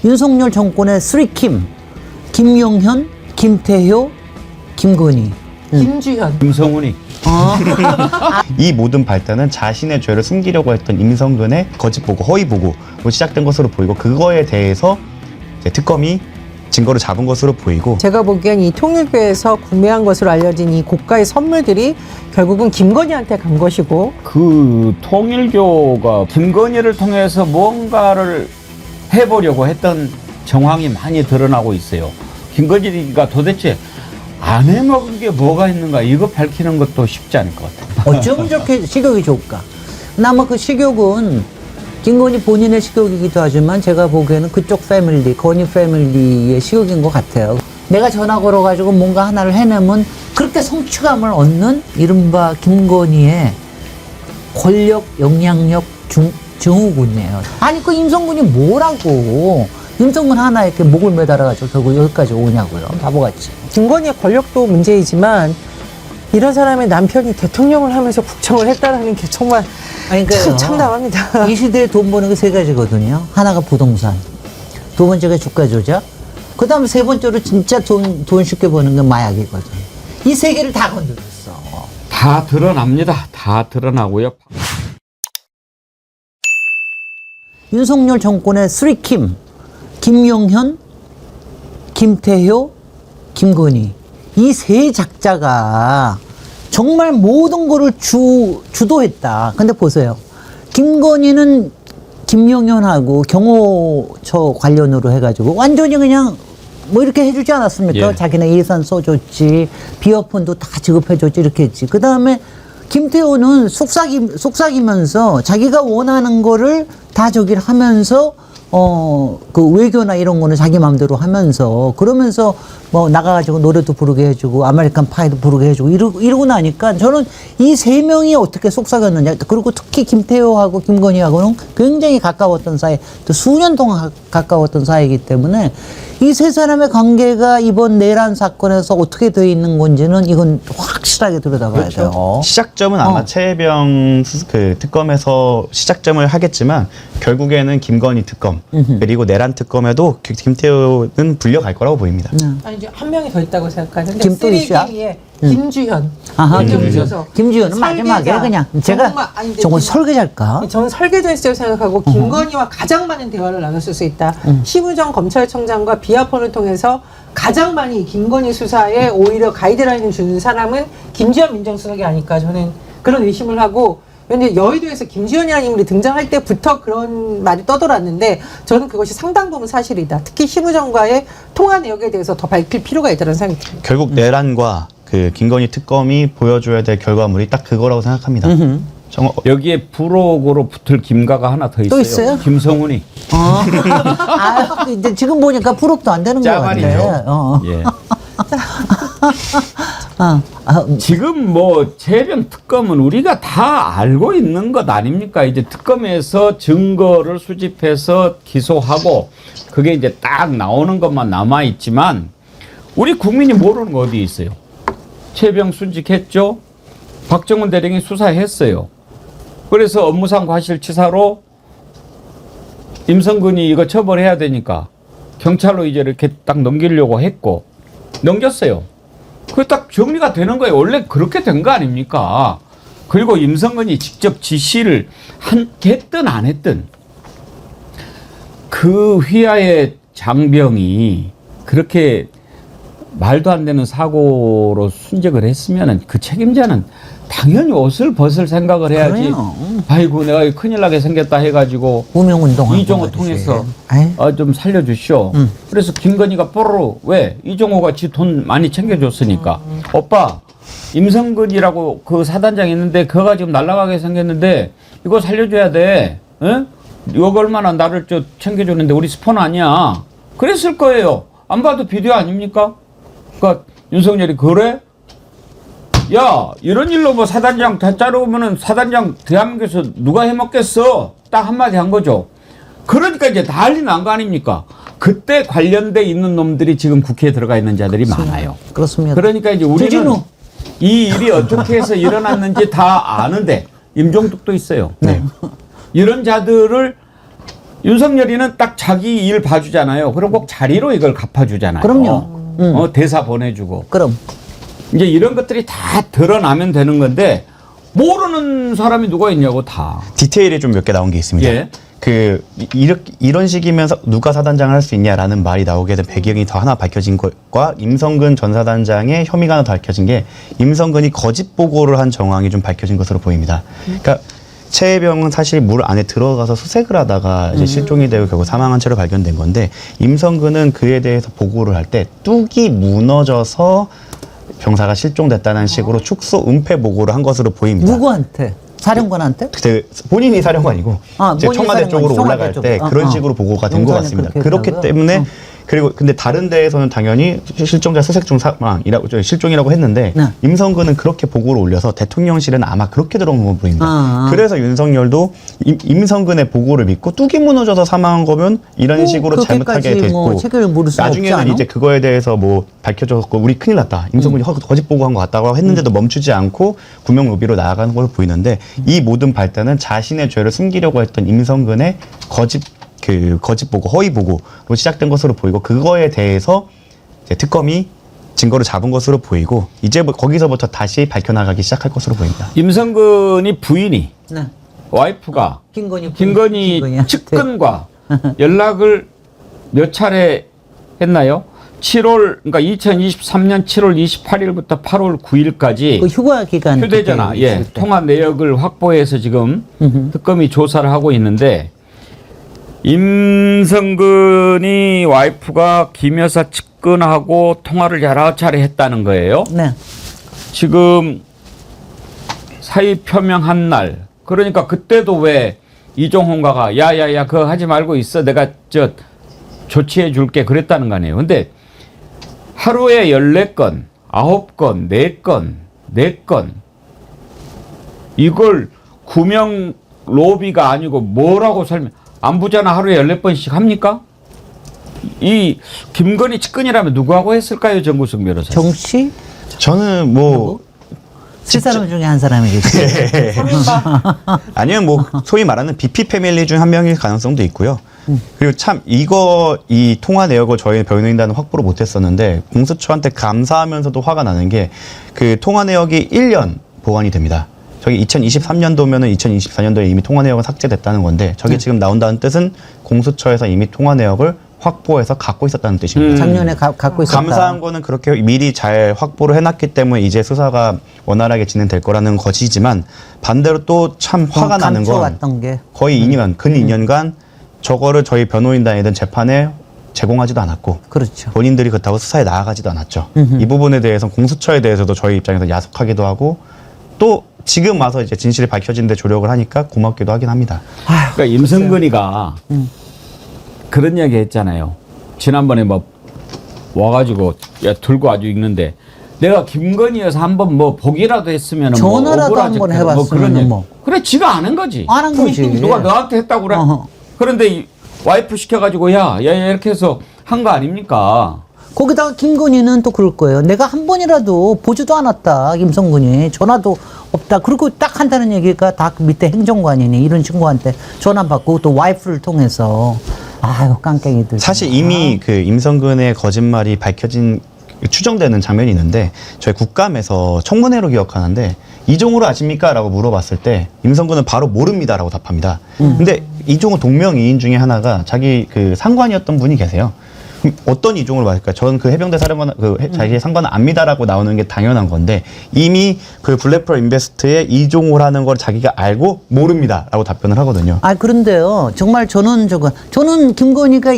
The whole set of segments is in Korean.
윤석열 정권의 쓰리킴, 김용현, 김태효, 김건희, 김주현, 김성훈이. 이 모든 발단은 자신의 죄를 숨기려고 했던 임성근의 거짓 보고, 허위 보고로 시작된 것으로 보이고, 그거에 대해서 이제 특검이 증거를 잡은 것으로 보이고, 제가 보기엔 이 통일교에서 구매한 것으로 알려진 이 고가의 선물들이 결국은 김건희한테 간 것이고, 그 통일교가 김건희를 통해서 뭔가를 해보려고 했던 정황이 많이 드러나고 있어요. 김건희가 도대체 안 해먹은 게 뭐가 있는가, 이거 밝히는 것도 쉽지 않을 것 같아요. 어쩌면 저렇게 식욕이 좋을까? 아마 그 식욕은 김건희 본인의 식욕이기도 하지만 제가 보기에는 그쪽 패밀리, 건희 패밀리의 식욕인 것 같아요. 내가 전화 걸어가지고 뭔가 하나를 해내면 그렇게 성취감을 얻는 이른바 김건희의 권력, 영향력 증후군이에요. 아니 그 임성근이 뭐라고 임성근 하나 이렇게 목을 매달아가지고 결국 여기까지 오냐고요. 바보같이. 김건희의 권력도 문제이지만 이런 사람의 남편이 대통령을 하면서 국정을 했다는 게 정말 참 참담합니다. 이 시대에 돈 버는 게 세 가지거든요. 하나가 부동산, 두 번째가 주가 조작, 그 다음에 세 번째로 진짜 돈 쉽게 버는 게 마약이거든. 이 세 개를 다 건드렸어. 다 드러납니다. 다 드러나고요. 윤석열 정권의 쓰리킴, 김용현, 김태효, 김건희, 이 세 작자가 정말 모든 거를 주도했다. 근데 보세요. 김건희는 김용현하고 경호처 관련으로 해가지고 완전히 그냥 뭐 이렇게 해주지 않았습니까? 예. 자기네 예산 써줬지, 비어폰도 다 지급해줬지, 이렇게 했지. 그 다음에 김태호는 속삭이면서 자기가 원하는 거를 다 저기를 하면서 그 외교나 이런 거는 자기 마음대로 하면서 그러면서 뭐 나가가지고 노래도 부르게 해주고 아메리칸 파이도 부르게 해주고 이러고 나니까 저는 이 세 명이 어떻게 속삭였느냐. 그리고 특히 김태효하고 김건희하고는 굉장히 가까웠던 사이, 또 수년 동안 가까웠던 사이이기 때문에 이 세 사람의 관계가 이번 내란 사건에서 어떻게 되어 있는 건지는 이건 확실하게 들여다봐야 돼요. 시작점은 아마 최혜병 그 특검에서 시작점을 하겠지만 결국에는 김건희 특검 그리고 내란 특검에도 김태효는 불려갈 거라고 보입니다. 아니 이제 한 명이 더 있다고 생각하는데 김또이씨야? 쓰리김이에 김주현. 아하, 김주현. 김주현은 마지막에 그냥 제가 저건 설계자일까? 저는 설계자였다고 생각하고 김건희와 가장 많은 대화를 나눴을 수 있다. 심우정 검찰청장과 비아폰을 통해서 가장 많이 김건희 수사에 오히려 가이드라인을 주는 사람은 김주현 민정수석이 아닐까, 저는 그런 의심을 하고, 왜냐면 여의도에서 김주현이라는 인물이 등장할 때부터 그런 말이 떠돌았는데 저는 그것이 상당 부분 사실이다. 특히 심우정과의 통화 내역에 대해서 더 밝힐 필요가 있다는 생각이 듭니다. 결국 내란과 그 김건희 특검이 보여줘야 될 결과물이 딱 그거라고 생각합니다. 여기에 부록으로 붙을 김가가 하나 더 있어요. 또 있어요? 김성훈이. 아, 이제 지금 보니까 부럽도 안 되는 것 짜말이죠. 같아. 예. 지금 뭐 최혜병 특검은 우리가 다 알고 있는 것 아닙니까? 이제 특검에서 증거를 수집해서 기소하고 그게 이제 딱 나오는 것만 남아 있지만 우리 국민이 모르는 거 어디 있어요? 최혜병 순직했죠. 박정훈 대령이 수사했어요. 그래서 업무상 과실치사로 임성근이 이거 처벌해야 되니까 경찰로 이제 이렇게 딱 넘기려고 했고 넘겼어요. 그게 딱 정리가 되는 거예요. 원래 그렇게 된 거 아닙니까? 그리고 임성근이 직접 지시를 했든 안 했든 그 휘하의 장병이 그렇게 말도 안 되는 사고로 순직을 했으면 그 책임자는 당연히 옷을 벗을 생각을 해야지. 그래요. 아이고 내가 큰일 나게 생겼다 해가지고 무명운동 이종호 통해서 좀 살려주시오. 그래서 김건희가 뽀로로 왜? 이종호가 지 돈 많이 챙겨줬으니까. 오빠 임성근이라고 그 사단장 있는데 그거가 지금 날아가게 생겼는데 이거 살려줘야 돼. 에? 이거 얼마나 나를 챙겨줬는데 우리 스폰 아니야. 그랬을 거예요. 안 봐도 비디오 아닙니까? 그러니까 윤석열이 그래? 야 이런 일로 뭐 사단장 다 자르면은 사단장 대한민국에서 누가 해먹겠어? 딱 한마디 한 거죠. 그러니까 이제 난리 난 거 아닙니까? 그때 관련돼 있는 놈들이 지금 국회에 들어가 있는 자들이 많아요. 그렇습니다. 그러니까 이제 우리는 이 일이 어떻게 해서 일어났는지 다 아는데 임종득도 있어요. 네. 이런 자들을 윤석열이는 딱 자기 일 봐주잖아요. 그럼 꼭 자리로 이걸 갚아주잖아요. 그럼요. 대사 보내주고. 그럼. 이제 이런 것들이 다 드러나면 되는 건데 모르는 사람이 누가 있냐고 다. 디테일이 좀 몇 개 나온 게 있습니다. 예. 이런 식이면서 누가 사단장을 할 수 있냐라는 말이 나오게 된 배경이 더 하나 밝혀진 것과 임성근 전 사단장의 혐의가 하나 더 밝혀진 게 임성근이 거짓 보고를 한 정황이 좀 밝혀진 것으로 보입니다. 그러니까 최혜병은 사실 물 안에 들어가서 수색을 하다가 이제 실종이 되고 결국 사망한 채로 발견된 건데 임성근은 그에 대해서 보고를 할 때 뚝이 무너져서 병사가 실종됐다는 식으로 축소 은폐 보고를 한 것으로 보입니다. 누구한테? 사령관한테? 그때 본인이 사령관이고 이제 본인 청와대 쪽으로 사령관, 올라갈 때 쪽으로. 그런 식으로 보고가 된 것 용산에 같습니다. 그렇게 그렇기 했다고요? 때문에 그리고 근데 다른 데에서는 당연히 실종자 수색 중 사망이라고 실종이라고 했는데 네. 임성근은 그렇게 보고를 올려서 대통령실은 아마 그렇게 들어온 거 보입니다. 아. 그래서 윤석열도 임성근의 보고를 믿고 뚝이 무너져서 사망한 거면 이런 식으로 잘못하게 그렇게까지 됐고 뭐 책임을 물을 수 없지 나중에는 않아? 이제 그거에 대해서 뭐 밝혀졌고 우리 큰일 났다. 임성근이 거짓 보고한 것 같다고 했는데도 멈추지 않고 구명 로비로 나아가는 걸로 보이는데 이 모든 발단은 자신의 죄를 숨기려고 했던 임성근의 거짓 보고, 허위 보고로 시작된 것으로 보이고 그거에 대해서 이제 특검이 증거를 잡은 것으로 보이고 이제 거기서부터 다시 밝혀나가기 시작할 것으로 보입니다. 임성근이 부인이 네. 와이프가 김건희 김건희 측근과 연락을 몇 차례 했나요? 7월 그러니까 2023년 7월 28일부터 8월 9일까지 그 휴가 기간 휴대전화 그때 예, 있을 때. 통화 내역을 확보해서 지금 특검이 조사를 하고 있는데 임성근이 와이프가 김 여사 측근하고 통화를 여러 차례 했다는 거예요. 네. 지금 사의 표명한 날 그러니까 그때도 왜 이종홍가가 야야야 그거 하지 말고 있어 내가 조치해 줄게 그랬다는 거 아니에요. 근데 하루에 14건, 9건, 4건 이걸 구명 로비가 아니고 뭐라고 안부전화 하루에 14번씩 합니까? 이 김건희 측근이라면 누구하고 했을까요, 정구석 변호사? 정씨? 저는 뭐 세 사람 중에 한 사람이겠지. 아니면 뭐 소위 말하는 BP 패밀리 중 한 명일 가능성도 있고요. 그리고 참 이 통화 내역을 저희 변호인단은 확보를 못했었는데 공수처한테 감사하면서도 화가 나는 게 그 통화 내역이 1년 보관이 됩니다. 저기 2023년도면은 2024년도에 이미 통화 내역은 삭제됐다는 건데 저게 지금 나온다는 뜻은 공수처에서 이미 통화 내역을 확보해서 갖고 있었다는 뜻입니다. 작년에 갖고 있었다. 감사한 거는 그렇게 미리 잘 확보를 해놨기 때문에 이제 수사가 원활하게 진행될 거라는 것이지만 반대로 또 참 화가 나는 건 감춰왔던 게. 거의 2년, 근 2년간 저거를 저희 변호인단이든 재판에 제공하지도 않았고 그렇죠. 본인들이 그렇다고 수사에 나아가지도 않았죠. 이 부분에 대해서 공수처에 대해서도 저희 입장에서 야속하기도 하고 또 지금 와서 이제 진실이 밝혀진 데 조력을 하니까 고맙기도 하긴 합니다. 그러니까 임성근이가 그런 이야기 했잖아요. 지난번에 뭐 와가지고 야 들고 아주 읽는데 내가 김건희여서 한번 뭐 보기라도 했으면 전화라도 한번 해봤으면 뭐. 그래 지가 아는 거지. 안 한 거지. 누가 너한테 했다고 그래. 어허. 그런데 이 와이프 시켜가지고 야 이렇게 해서 한 거 아닙니까? 거기다가 김건희는 또 그럴 거예요. 내가 한 번이라도 보지도 않았다. 김성근이 전화도 없다. 그리고 딱 한다는 얘기가 다그 밑에 행정관이니 이런 친구한테 전화 받고 또 와이프를 통해서 아유 깡깽이들. 사실 이미 그 임성근의 거짓말이 밝혀진 추정되는 장면이 있는데 저희 국감에서 청문회로 기억하는데 이종호를 아십니까? 라고 물어봤을 때 임성근은 바로 모릅니다 라고 답합니다. 근데 이종호 동명이인 중에 하나가 자기 그 상관이었던 분이 계세요. 그럼 어떤 이종호를 맞을까요? 저는 그 해병대 사령관, 자기의 상관은 압니다라고 나오는 게 당연한 건데 이미 그 블랙펄 인베스트의 이종호라는 걸 자기가 알고 모릅니다라고 답변을 하거든요. 아 그런데요. 정말 저는 김건희가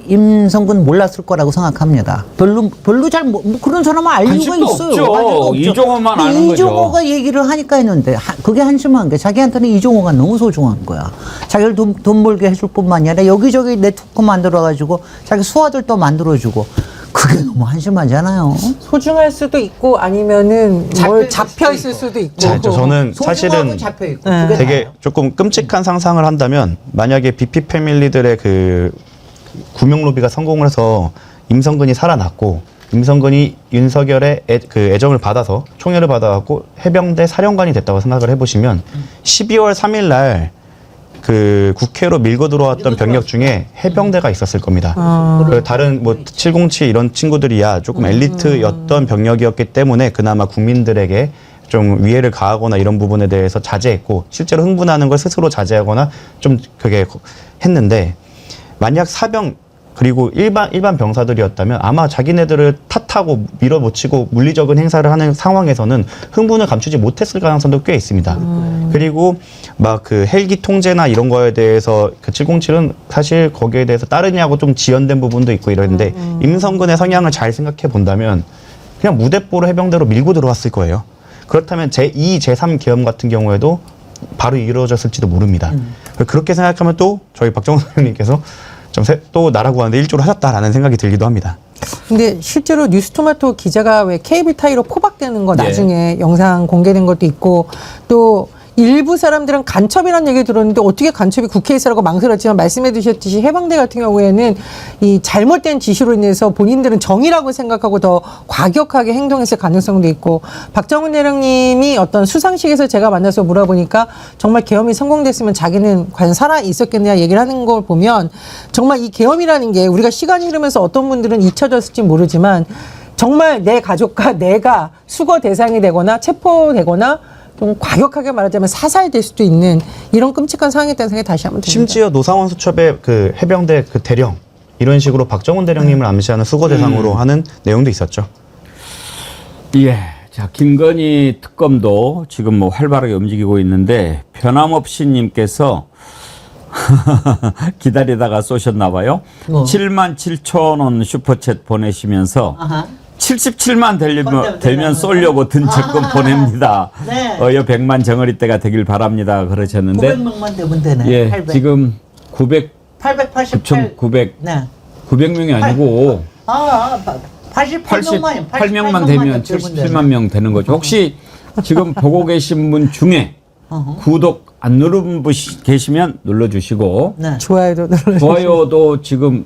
임성근 몰랐을 거라고 생각합니다. 별로 잘 그런 사람은 알 이유가 관심도 있어요. 없죠. 관심도 없죠. 이종호만 아는 거죠. 이종호가 얘기를 하니까 했는데 그게 한심한 게 자기한테는 이종호가 너무 소중한 거야. 자기를 돈 벌게 해줄 뿐만 아니라 여기저기 네트워크 만들어가지고 자기 수하들 또 만들어주고 그게 너무 한심하잖아요. 소중할 수도 있고 아니면은 뭘 잡혀 있을 수도 있고. 저는 사실은 잡혀 있고 네. 되게 조금 끔찍한 상상을 한다면 만약에 BP 패밀리들의 그 구명 로비가 성공을 해서 임성근이 살아났고 임성근이 윤석열의 애정을 받아서 총애를 받아갖고 해병대 사령관이 됐다고 생각을 해보시면 12월 3일 날 그 국회로 밀고 들어왔던 병력 중에 해병대가 있었을 겁니다. 그 다른 뭐 707 이런 친구들이야 조금 엘리트였던 병력이었기 때문에 그나마 국민들에게 좀 위해를 가하거나 이런 부분에 대해서 자제했고 실제로 흥분하는 걸 스스로 자제하거나 좀 그게 했는데 만약 사병 그리고 일반 병사들이었다면 아마 자기네들을 탓하고 밀어붙이고 물리적인 행사를 하는 상황에서는 흥분을 감추지 못했을 가능성도 꽤 있습니다. 그리고 막 그 헬기 통제나 이런 거에 대해서 그 707은 사실 거기에 대해서 따르냐고 좀 지연된 부분도 있고 이러는데 임성근의 성향을 잘 생각해 본다면 그냥 무대뽀로 해병대로 밀고 들어왔을 거예요. 그렇다면 제2, 제3 계엄 같은 경우에도 바로 이루어졌을지도 모릅니다. 그렇게 생각하면 또 저희 박정훈 의원님께서 좀 또 나라 구하는데 일조를 하셨다라는 생각이 들기도 합니다. 근데 실제로 뉴스토마토 기자가 왜 케이블 타이로 포박되는 거 나중에 영상 공개된 것도 있고 또 일부 사람들은 간첩이라는 얘기 들었는데 어떻게 간첩이 국회에 있으라고 망설였지만 말씀해 주셨듯이 해병대 같은 경우에는 이 잘못된 지시로 인해서 본인들은 정의라고 생각하고 더 과격하게 행동했을 가능성도 있고 박정훈 대령님이 어떤 수상식에서 제가 만나서 물어보니까 정말 계엄이 성공됐으면 자기는 과연 살아 있었겠냐 얘기를 하는 걸 보면 정말 이 계엄이라는 게 우리가 시간이 흐르면서 어떤 분들은 잊혀졌을지 모르지만 정말 내 가족과 내가 수거 대상이 되거나 체포되거나 좀 과격하게 말하자면 사살될 수도 있는 이런 끔찍한 상황이 있다는 생각이 다시 한번 듭니다. 심지어 노상원 수첩의 그 해병대 그 대령 이런 식으로 박정훈 대령님을 암시하는 수거 대상으로 하는 내용도 있었죠. 예. 자, 김건희 특검도 지금 뭐 활발하게 움직이고 있는데 변함없이 님께서 기다리다가 쏘셨나 봐요. 77,000원 슈퍼챗 보내시면서 77만 되면 쏠려고 든 적금 보냅니다. 네. 어여 100만 정어리 때가 되길 바랍니다. 그러셨는데 900명만 되면 되네. 예, 800. 지금 888. 9,900 네. 900명이 아니고 88명만 88명만 되면 77만 명 되는 거죠. 혹시 지금 보고 계신 분 중에 구독 안 누른 분 계시면 눌러주시고 네. 좋아요도 눌러주세요. 좋아요도 지금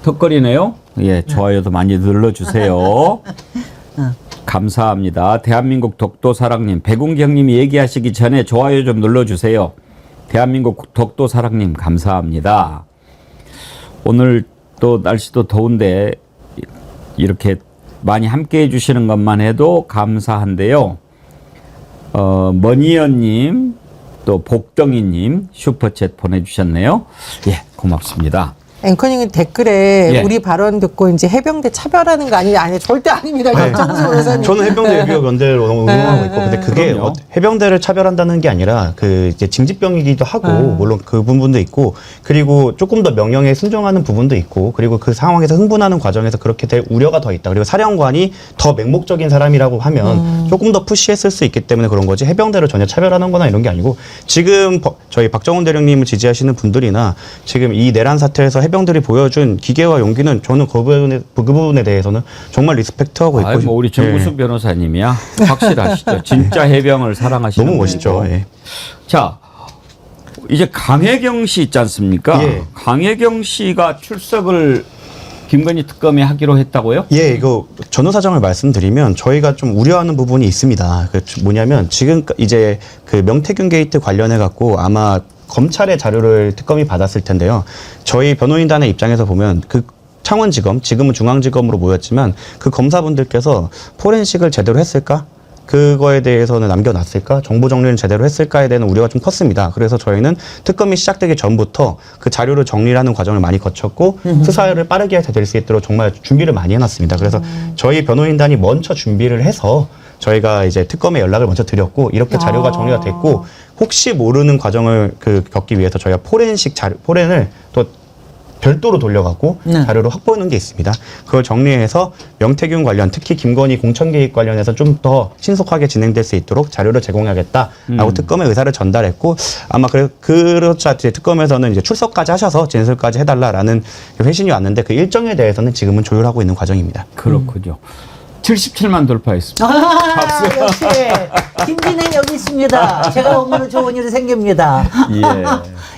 턱걸이네요. 예, 좋아요도 많이 눌러주세요. 감사합니다. 대한민국 독도사랑님, 백운기 형님이 얘기하시기 전에 좋아요 좀 눌러주세요. 대한민국 독도사랑님 감사합니다. 오늘 또 날씨도 더운데 이렇게 많이 함께 해주시는 것만 해도 감사한데요. 머니언님, 또 복덩이님 슈퍼챗 보내주셨네요. 예, 고맙습니다. 앵커님 댓글에 예. 우리 발언 듣고 이제 해병대 차별하는 거 아니냐? 아니 절대 아닙니다. 정수 변호사님. 저는 해병대 유교 연대를 응원하고 있고, 근데 그게 그럼요. 해병대를 차별한다는 게 아니라 그 이제 징집병이기도 하고, 물론 그 부분도 있고, 그리고 조금 더 명령에 순종하는 부분도 있고, 그리고 그 상황에서 흥분하는 과정에서 그렇게 될 우려가 더 있다. 그리고 사령관이 더 맹목적인 사람이라고 하면 조금 더 푸시했을 수 있기 때문에 그런 거지, 해병대를 전혀 차별하는 거나 이런 게 아니고, 지금 저희 박정훈 대령님을 지지하시는 분들이나 지금 이 내란 사태에서 해병들이 보여준 기계와 용기는 저는 그 부분에 대해서는 정말 리스펙트하고 있고. 뭐 우리 정구수 변호사님이야 확실하시죠. 진짜 해병을 사랑하시는 너무 멋있죠. 예. 자, 이제 강혜경 씨 있지 않습니까? 예. 강혜경 씨가 출석을 김건희 특검에 하기로 했다고요? 예, 이거 전후 사정을 말씀드리면 저희가 좀 우려하는 부분이 있습니다. 그 뭐냐면 지금 이제 그 명태균 게이트 관련해 갖고 아마 검찰의 자료를 특검이 받았을 텐데요. 저희 변호인단의 입장에서 보면 그 창원지검, 지금은 중앙지검으로 모였지만 그 검사분들께서 포렌식을 제대로 했을까? 그거에 대해서는 남겨놨을까? 정보 정리를 제대로 했을까에 대한 우려가 좀 컸습니다. 그래서 저희는 특검이 시작되기 전부터 그 자료를 정리하는 과정을 많이 거쳤고 수사를 빠르게 될 수 있도록 정말 준비를 많이 해놨습니다. 그래서 저희 변호인단이 먼저 준비를 해서 저희가 이제 특검에 연락을 먼저 드렸고 이렇게 자료가 정리가 됐고 혹시 모르는 과정을 겪기 위해서 저희가 포렌을 또 별도로 돌려갖고 자료를 확보하는 게 있습니다. 그걸 정리해서 명태균 관련, 특히 김건희 공천 개입 관련해서 좀 더 신속하게 진행될 수 있도록 자료를 제공하겠다라고 특검의 의사를 전달했고 아마 그렇죠. 특검에서는 이제 출석까지 하셔서 진술까지 해달라라는 회신이 왔는데 그 일정에 대해서는 지금은 조율하고 있는 과정입니다. 그렇군요. 77만 돌파했습니다. 역시 김진행 여기 있습니다. 제가 오늘은 좋은 일이 생깁니다.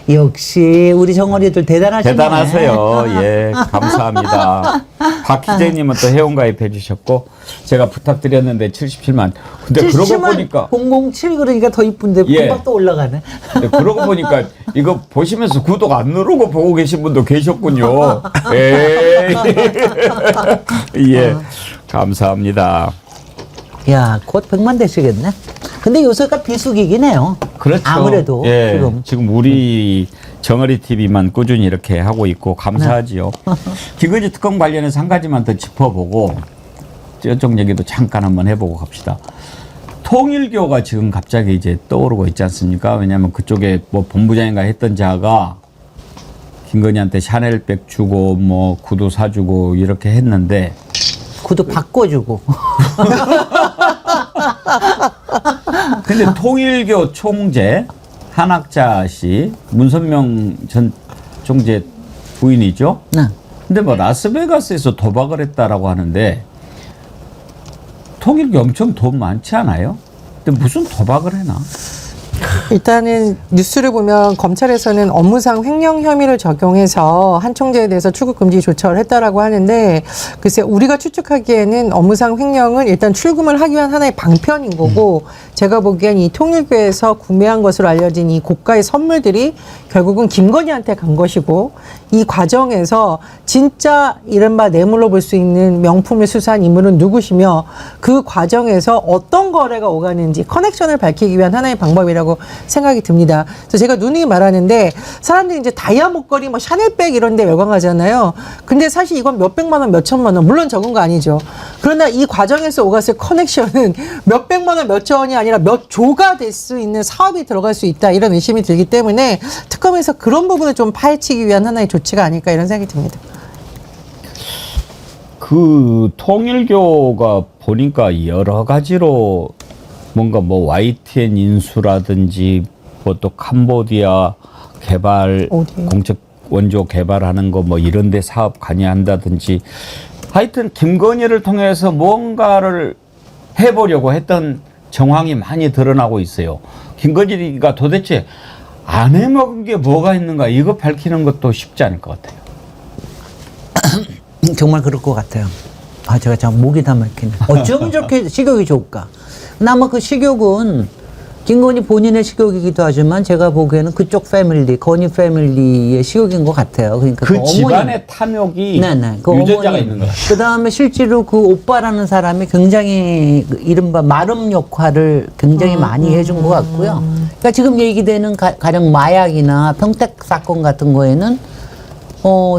예. 역시 우리 정어리들 대단하시네. 대단하세요. 예, 감사합니다. 박희재님은 또 회원가입해 주셨고 제가 부탁드렸는데 77만. 근데 그러고 보니까 007 그러니까 더 이쁜데 예. 금방 또 올라가네. 근데 그러고 보니까 이거 보시면서 구독 안 누르고 보고 계신 분도 계셨군요. 예. 예. 감사합니다. 야, 곧 100만 되시겠네. 근데 요새가 비수기긴 해요. 그렇죠. 아무래도 예, 지금. 지금 우리 정어리 TV만 꾸준히 이렇게 하고 있고 감사하지요. 김건희 특검 관련해서 한 가지만 더 짚어보고 저쪽 얘기도 잠깐 한번 해보고 갑시다. 통일교가 지금 갑자기 이제 떠오르고 있지 않습니까? 왜냐하면 그쪽에 뭐 본부장인가 했던 자가 김건희한테 샤넬백 주고 뭐 구두 사주고 이렇게 했는데 구두 바꿔주고. 근데 통일교 총재 한학자 씨 문선명 전 총재 부인이죠. 네. 근데 뭐 라스베가스에서 도박을 했다라고 하는데 통일교 엄청 돈 많지 않아요? 근데 무슨 도박을 해나? 일단은 뉴스를 보면 검찰에서는 업무상 횡령 혐의를 적용해서 한 총재에 대해서 출국 금지 조처를 했다라고 하는데 글쎄 우리가 추측하기에는 업무상 횡령은 일단 출금을 하기 위한 하나의 방편인 거고 제가 보기엔 이 통일교에서 구매한 것으로 알려진 이 고가의 선물들이 결국은 김건희한테 간 것이고 이 과정에서 진짜 이른바 뇌물로 볼 수 있는 명품을 수사한 인물은 누구시며 그 과정에서 어떤 거래가 오가는지 커넥션을 밝히기 위한 하나의 방법이라고 생각이 듭니다. 그래서 제가 누누이 말하는데 사람들이 이제 다이아 목걸이 뭐 샤넬백 이런 데 열광하잖아요. 근데 사실 이건 몇백만 원, 몇천만 원 물론 적은 거 아니죠. 그러나 이 과정에서 오갔을 커넥션은 몇백만 원, 몇천 원이 아니라 몇 조가 될 수 있는 사업이 들어갈 수 있다 이런 의심이 들기 때문에 특검에서 그런 부분을 좀 파헤치기 위한 하나의 조치가 아닐까 이런 생각이 듭니다. 그 통일교가 보니까 여러 가지로 뭔가 뭐 YTN 인수라든지 뭐 또 캄보디아 개발 어디? 공적 원조 개발하는 거 뭐 이런 데 사업 관여한다든지 하여튼 김건희를 통해서 뭔가를 해보려고 했던 정황이 많이 드러나고 있어요. 김건희가 도대체 안 해먹은 게 뭐가 있는가 이거 밝히는 것도 쉽지 않을 것 같아요. 정말 그럴 것 같아요. 아, 제가 참 목이 다 막히네. 어쩌면 저렇게 식욕이 좋을까? 근데 아마 그 식욕은 김건희 본인의 식욕이기도 하지만 제가 보기에는 그쪽 패밀리, 건희 패밀리의 식욕인 것 같아요. 그러니까 그 어머니. 집안의 탐욕이 네네. 그 유전자가 어머니. 있는 것 같아요. 그 다음에 실제로 그 오빠라는 사람이 굉장히 그 이른바 마름 역할을 굉장히 많이 해준 것 같고요. 그러니까 지금 얘기되는 가령 마약이나 평택 사건 같은 거에는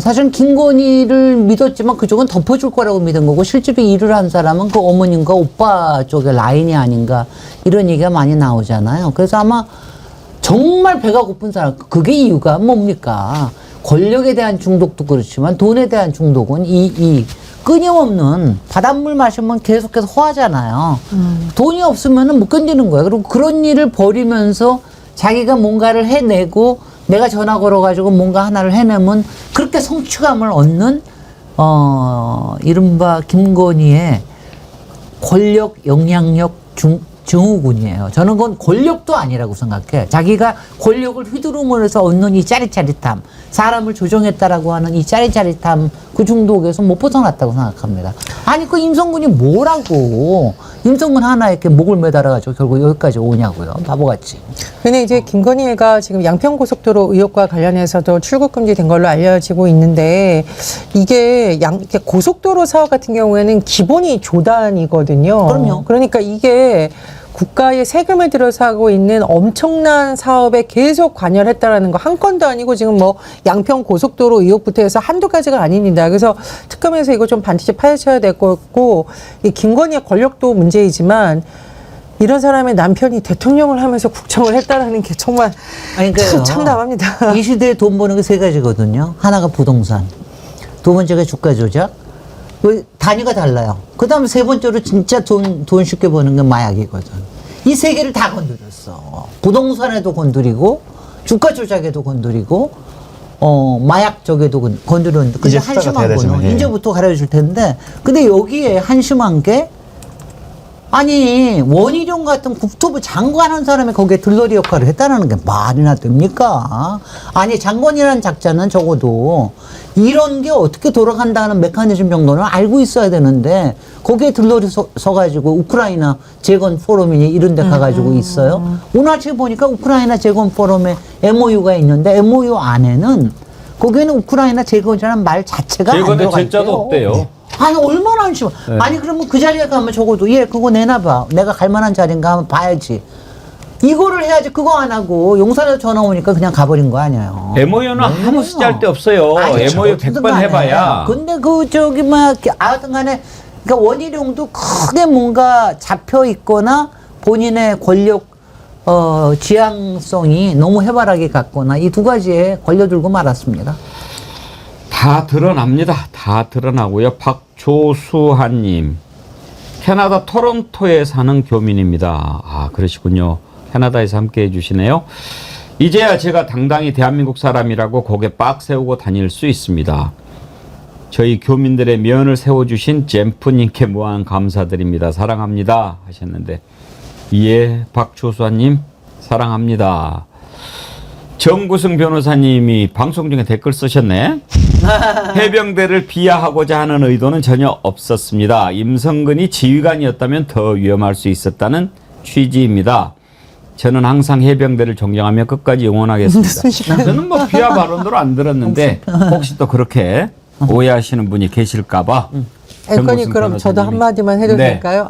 사실 김건희를 믿었지만 그쪽은 덮어줄 거라고 믿은 거고 실제로 일을 한 사람은 그 어머님과 오빠 쪽의 라인이 아닌가 이런 얘기가 많이 나오잖아요. 그래서 아마 정말 배가 고픈 사람, 그게 이유가 뭡니까? 권력에 대한 중독도 그렇지만 돈에 대한 중독은 이 끊임없는 바닷물 마시면 계속해서 허하잖아요. 돈이 없으면 못 견디는 거예요. 그리고 그런 일을 벌이면서 자기가 뭔가를 해내고 내가 전화 걸어가지고 뭔가 하나를 해내면 그렇게 성취감을 얻는 이른바 김건희의 권력, 영향력 증후군이에요. 저는 그건 권력도 아니라고 생각해. 자기가 권력을 휘두르면서 얻는 이 짜릿짜릿함, 사람을 조종했다라고 하는 이 짜릿짜릿함 그 중독에서 못 벗어났다고 생각합니다. 아니 그 임성근이 뭐라고 임성근 하나 이렇게 목을 매달아가지고 결국 여기까지 오냐고요. 바보같이. 근데 이제 김건희가 지금 양평고속도로 의혹과 관련해서도 출국 금지된 걸로 알려지고 있는데 이게 이렇게 고속도로 사업 같은 경우에는 기본이 조단이거든요. 그럼요. 그러니까 이게 국가의 세금을 들여서 하고 있는 엄청난 사업에 계속 관여를 했다라는 거 한 건도 아니고 지금 뭐 양평 고속도로 의혹부터 해서 한두 가지가 아닙니다. 그래서 특검에서 이거 좀 반드시 파헤쳐야 될 것 같고 이 김건희의 권력도 문제이지만 이런 사람의 남편이 대통령을 하면서 국정을 했다라는 게 정말 아니, 참 참담합니다. 이 시대에 돈 버는 게 세 가지거든요. 하나가 부동산, 두 번째가 주가 조작, 단위가 달라요. 그 다음에 세 번째로 진짜 돈 쉽게 버는 게 마약이거든. 이 세 개를 다 건드렸어. 부동산에도 건드리고, 주가 조작에도 건드리고, 마약 쪽에도 건드렸는데 근데 이제 수사가 한심한 돼야 되지만, 거는 예. 이제부터 가려줄 텐데 근데 여기에 한심한 게 아니 원희룡 같은 국토부 장관한 사람이 거기에 들러리 역할을 했다는 게 말이나 됩니까? 아니 장관이라는 작자는 적어도 이런 게 어떻게 돌아간다는 메커니즘 정도는 알고 있어야 되는데 거기에 들러리 서가지고 우크라이나 재건 포럼이니 이런 데 가가지고 있어요. 오늘 아침에 보니까 우크라이나 재건 포럼에 MOU가 있는데 MOU 안에는 거기에는 우크라이나 재건이라는 말 자체가 안 재건에 들어가 제자도 있대요. 없대요. 아니 얼마나 한심해. 네. 아니 그러면 그 자리에 가면 적어도 그거 내놔봐. 내가 갈 만한 자리인가 한번 봐야지. 이거를 해야지. 그거 안 하고 용산에서 전화 오니까 그냥 가버린 거 아니에요. MOU는 아무 쓰잘 데 없어요. 아니, MOU 어쨌든 100번 간에. 해봐야. 근데 하여튼 간에 그러니까 원희룡도 크게 뭔가 잡혀 있거나 본인의 권력 지향성이 너무 해바라기 같거나 이 두 가지에 걸려들고 말았습니다. 다 드러납니다. 다 드러나고요. 박조수한님, 캐나다 토론토에 사는 교민입니다. 아, 그러시군요. 캐나다에서 함께 해주시네요. 이제야 제가 당당히 대한민국 사람이라고 고개 빡 세우고 다닐 수 있습니다. 저희 교민들의 면을 세워주신 잼프님께 무한 감사드립니다. 사랑합니다 하셨는데, 예, 박조수한님 사랑합니다. 정구승 변호사님이 방송 중에 댓글 쓰셨네. 해병대를 비하하고자 하는 의도는 전혀 없었습니다. 임성근이 지휘관이었다면 더 위험할 수 있었다는 취지입니다. 저는 항상 해병대를 존경하며 끝까지 응원하겠습니다. 저는 뭐 비하 발언으로 안 들었는데 혹시 또 그렇게 오해하시는 분이 계실까봐. 앵커님 그럼 저도 한마디만 해도 네. 될까요?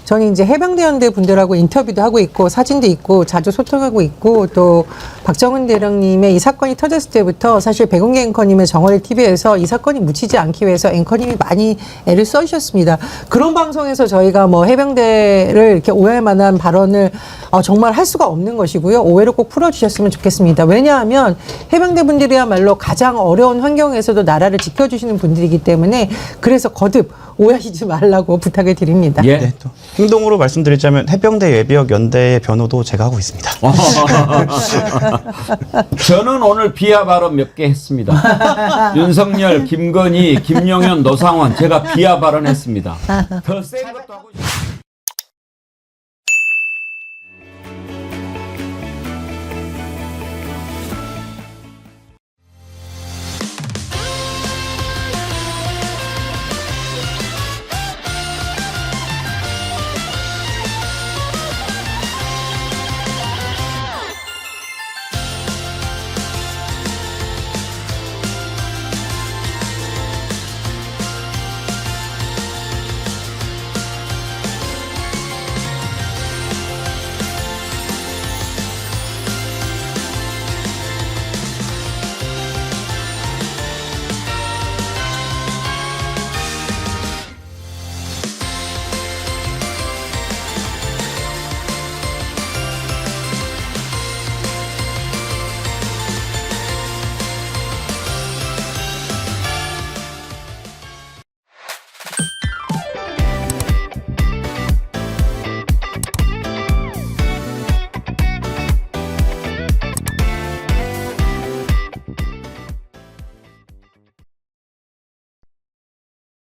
저는 이제 해병대연대 분들하고 인터뷰도 하고 있고 사진도 있고 자주 소통하고 있고 또 박정은 대령님의 이 사건이 터졌을 때부터 사실 백운기 앵커님의 정월의 TV에서 이 사건이 묻히지 않기 위해서 앵커님이 많이 애를 써주셨습니다. 그런 방송에서 저희가 뭐 해병대를 이렇게 오해할 만한 발언을 정말 할 수가 없는 것이고요. 오해를 꼭 풀어주셨으면 좋겠습니다. 왜냐하면 해병대 분들이야말로 가장 어려운 환경에서도 나라를 지켜주시는 분들이기 때문에 그래서 거듭 오해하시지 말라고 부탁을 드립니다. 예. 네, 또 행동으로 말씀드리자면 해병대 예비역 연대의 변호도 제가 하고 있습니다. 저는 오늘 비하 발언 몇 개 했습니다. 윤석열, 김건희, 김용현, 노상원 제가 비하 발언했습니다. 더 센 것도 하고 싶어요.